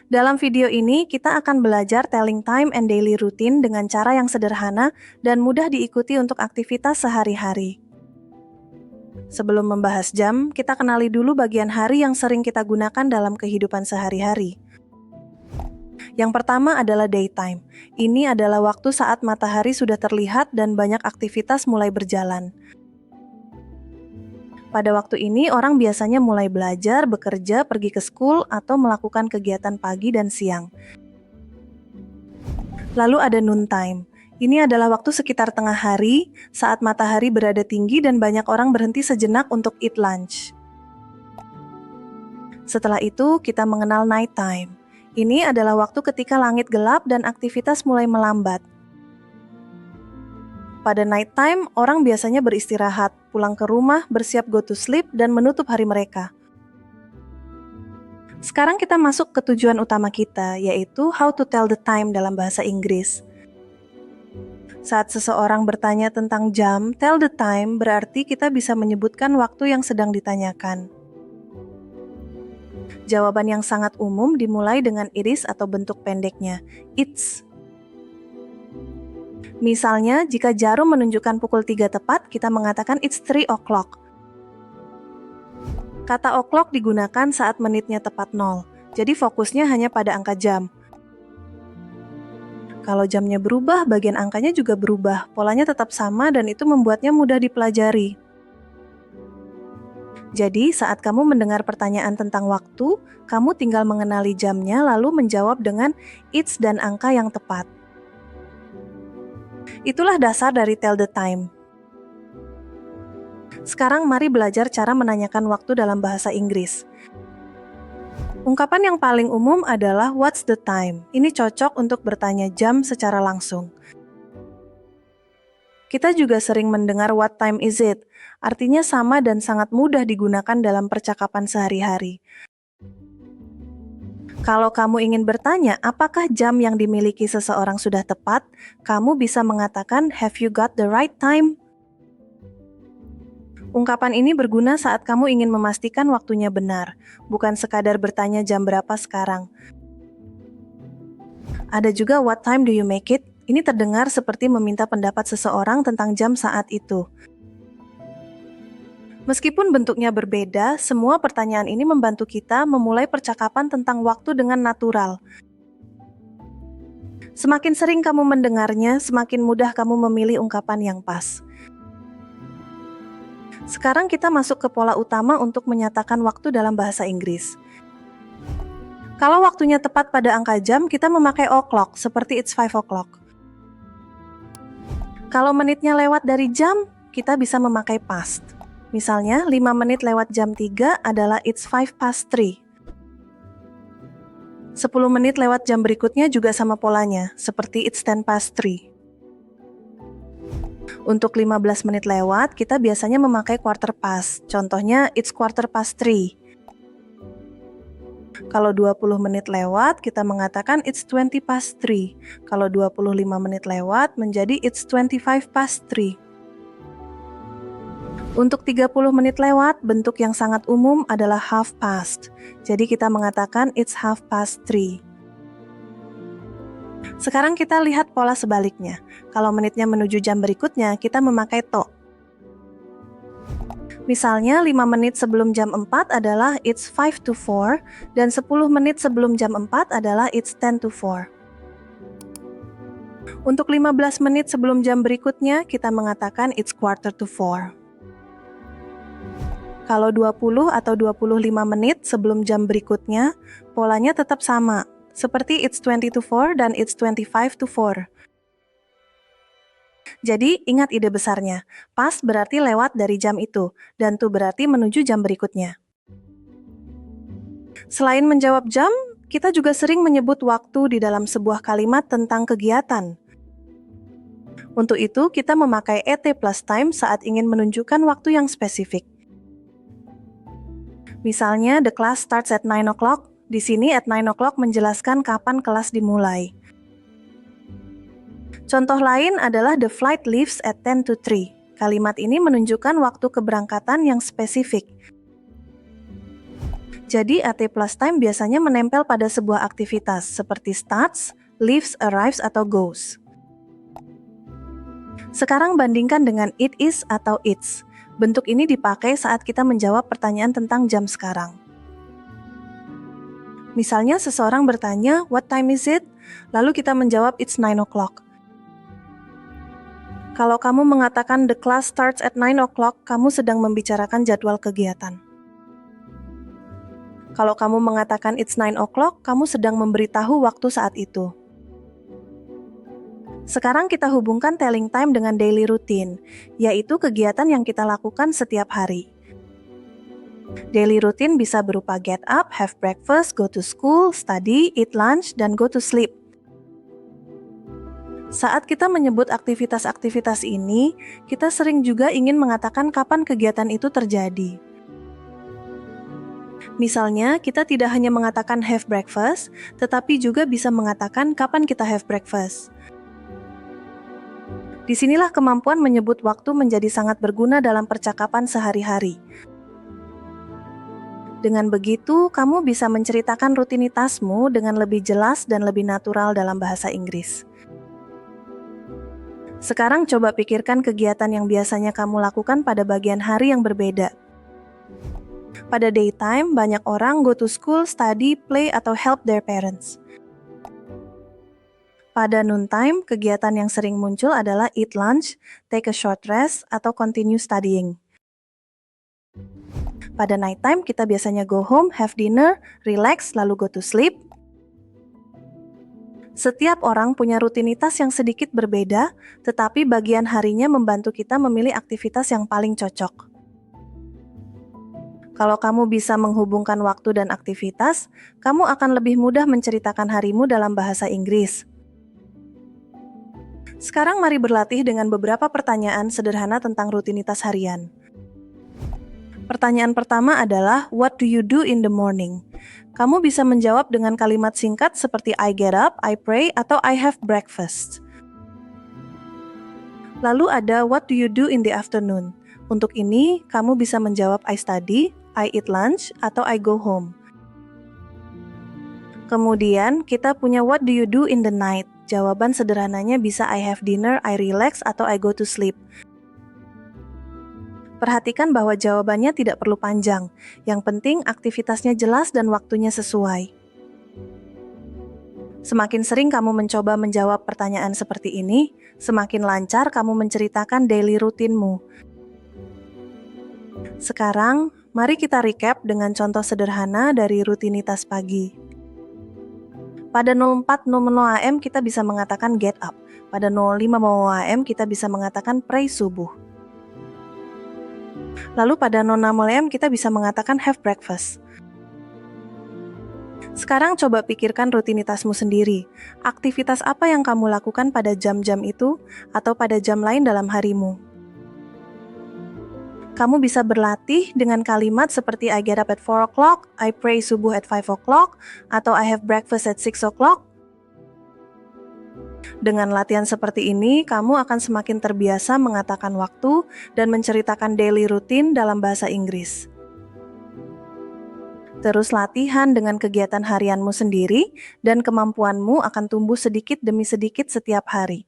Dalam video ini, kita akan belajar telling time and daily routine dengan cara yang sederhana dan mudah diikuti untuk aktivitas sehari-hari. Sebelum membahas jam, kita kenali dulu bagian hari yang sering kita gunakan dalam kehidupan sehari-hari. Yang pertama adalah daytime. Ini adalah waktu saat matahari sudah terlihat dan banyak aktivitas mulai berjalan. Pada waktu ini, orang biasanya mulai belajar, bekerja, pergi ke school, atau melakukan kegiatan pagi dan siang. Lalu ada noontime. Ini adalah waktu sekitar tengah hari, saat matahari berada tinggi dan banyak orang berhenti sejenak untuk eat lunch. Setelah itu, kita mengenal nighttime. Ini adalah waktu ketika langit gelap dan aktivitas mulai melambat. Pada nighttime, orang biasanya beristirahat, pulang ke rumah, bersiap go to sleep, dan menutup hari mereka. Sekarang kita masuk ke tujuan utama kita, yaitu how to tell the time dalam bahasa Inggris. Saat seseorang bertanya tentang jam, tell the time berarti kita bisa menyebutkan waktu yang sedang ditanyakan. Jawaban yang sangat umum dimulai dengan it is atau bentuk pendeknya, it's. Misalnya, jika jarum menunjukkan pukul 3 tepat, kita mengatakan it's 3 o'clock. Kata o'clock digunakan saat menitnya tepat 0, jadi fokusnya hanya pada angka jam. Kalau jamnya berubah, bagian angkanya juga berubah, polanya tetap sama dan itu membuatnya mudah dipelajari. Jadi, saat kamu mendengar pertanyaan tentang waktu, kamu tinggal mengenali jamnya lalu menjawab dengan it's dan angka yang tepat. Itulah dasar dari tell the time. Sekarang mari belajar cara menanyakan waktu dalam bahasa Inggris. Ungkapan yang paling umum adalah what's the time. Ini cocok untuk bertanya jam secara langsung. Kita juga sering mendengar what time is it. Artinya sama dan sangat mudah digunakan dalam percakapan sehari-hari. Kalau kamu ingin bertanya apakah jam yang dimiliki seseorang sudah tepat, kamu bisa mengatakan have you got the right time? Ungkapan ini berguna saat kamu ingin memastikan waktunya benar, bukan sekadar bertanya jam berapa sekarang. Ada juga what time do you make it? Ini terdengar seperti meminta pendapat seseorang tentang jam saat itu. Meskipun bentuknya berbeda, semua pertanyaan ini membantu kita memulai percakapan tentang waktu dengan natural. Semakin sering kamu mendengarnya, semakin mudah kamu memilih ungkapan yang pas. Sekarang kita masuk ke pola utama untuk menyatakan waktu dalam bahasa Inggris. Kalau waktunya tepat pada angka jam, kita memakai o'clock, seperti it's 5 o'clock. Kalau menitnya lewat dari jam, kita bisa memakai past. Misalnya, 5 menit lewat jam 3 adalah it's 5 past 3. 10 menit lewat jam berikutnya juga sama polanya, seperti it's 10 past 3. Untuk 15 menit lewat, kita biasanya memakai quarter past. Contohnya, it's quarter past 3. Kalau 20 menit lewat, kita mengatakan it's 20 past 3. Kalau 25 menit lewat, menjadi it's 25 past 3. Untuk 30 menit lewat, bentuk yang sangat umum adalah half past. Jadi kita mengatakan it's half past 3. Sekarang kita lihat pola sebaliknya. Kalau menitnya menuju jam berikutnya, kita memakai to. Misalnya 5 menit sebelum jam 4 adalah it's 5 to 4 dan 10 menit sebelum jam 4 adalah it's 10 to 4. Untuk 15 menit sebelum jam berikutnya, kita mengatakan it's quarter to 4. Kalau 20 atau 25 menit sebelum jam berikutnya, polanya tetap sama, seperti it's 20 to 4 dan it's 25 to 4. Jadi, ingat ide besarnya. Past berarti lewat dari jam itu, dan to berarti menuju jam berikutnya. Selain menjawab jam, kita juga sering menyebut waktu di dalam sebuah kalimat tentang kegiatan. Untuk itu, kita memakai et plus time saat ingin menunjukkan waktu yang spesifik. Misalnya, the class starts at 9 o'clock. Di sini at 9 o'clock menjelaskan kapan kelas dimulai. Contoh lain adalah the flight leaves at 10 to 3. Kalimat ini menunjukkan waktu keberangkatan yang spesifik. Jadi AT plus time biasanya menempel pada sebuah aktivitas seperti starts, leaves, arrives, atau goes. Sekarang bandingkan dengan it is atau its. Bentuk ini dipakai saat kita menjawab pertanyaan tentang jam sekarang. Misalnya seseorang bertanya, "What time is it?" Lalu kita menjawab, "It's 9 o'clock." Kalau kamu mengatakan the class starts at 9 o'clock, kamu sedang membicarakan jadwal kegiatan. Kalau kamu mengatakan it's 9 o'clock, kamu sedang memberitahu waktu saat itu. Sekarang kita hubungkan telling time dengan daily routine, yaitu kegiatan yang kita lakukan setiap hari. Daily routine bisa berupa get up, have breakfast, go to school, study, eat lunch, dan go to sleep. Saat kita menyebut aktivitas-aktivitas ini, kita sering juga ingin mengatakan kapan kegiatan itu terjadi. Misalnya, kita tidak hanya mengatakan have breakfast, tetapi juga bisa mengatakan kapan kita have breakfast. Disinilah kemampuan menyebut waktu menjadi sangat berguna dalam percakapan sehari-hari. Dengan begitu, kamu bisa menceritakan rutinitasmu dengan lebih jelas dan lebih natural dalam bahasa Inggris. Sekarang coba pikirkan kegiatan yang biasanya kamu lakukan pada bagian hari yang berbeda. Pada daytime, banyak orang go to school, study, play, atau help their parents. Pada noontime, kegiatan yang sering muncul adalah eat lunch, take a short rest, atau continue studying. Pada nighttime, kita biasanya go home, have dinner, relax, lalu go to sleep. Setiap orang punya rutinitas yang sedikit berbeda, tetapi bagian harinya membantu kita memilih aktivitas yang paling cocok. Kalau kamu bisa menghubungkan waktu dan aktivitas, kamu akan lebih mudah menceritakan harimu dalam bahasa Inggris. Sekarang mari berlatih dengan beberapa pertanyaan sederhana tentang rutinitas harian. Pertanyaan pertama adalah, what do you do in the morning? Kamu bisa menjawab dengan kalimat singkat seperti I get up, I pray, atau I have breakfast. Lalu ada what do you do in the afternoon? Untuk ini, kamu bisa menjawab I study, I eat lunch, atau I go home. Kemudian, kita punya what do you do in the night? Jawaban sederhananya bisa I have dinner, I relax, atau I go to sleep. Perhatikan bahwa jawabannya tidak perlu panjang. Yang penting aktivitasnya jelas dan waktunya sesuai. Semakin sering kamu mencoba menjawab pertanyaan seperti ini, semakin lancar kamu menceritakan daily rutinmu. Sekarang, mari kita recap dengan contoh sederhana dari rutinitas pagi. Pada 04.00 AM kita bisa mengatakan get up. Pada 05.00 AM kita bisa mengatakan pray subuh. Lalu pada 06.00 AM kita bisa mengatakan have breakfast. Sekarang coba pikirkan rutinitasmu sendiri. Aktivitas apa yang kamu lakukan pada jam-jam itu atau pada jam lain dalam harimu? Kamu bisa berlatih dengan kalimat seperti I get up at 4 o'clock, I pray subuh at 5 o'clock, atau I have breakfast at 6 o'clock. Dengan latihan seperti ini, kamu akan semakin terbiasa mengatakan waktu dan menceritakan daily routine dalam bahasa Inggris. Terus latihan dengan kegiatan harianmu sendiri dan kemampuanmu akan tumbuh sedikit demi sedikit setiap hari.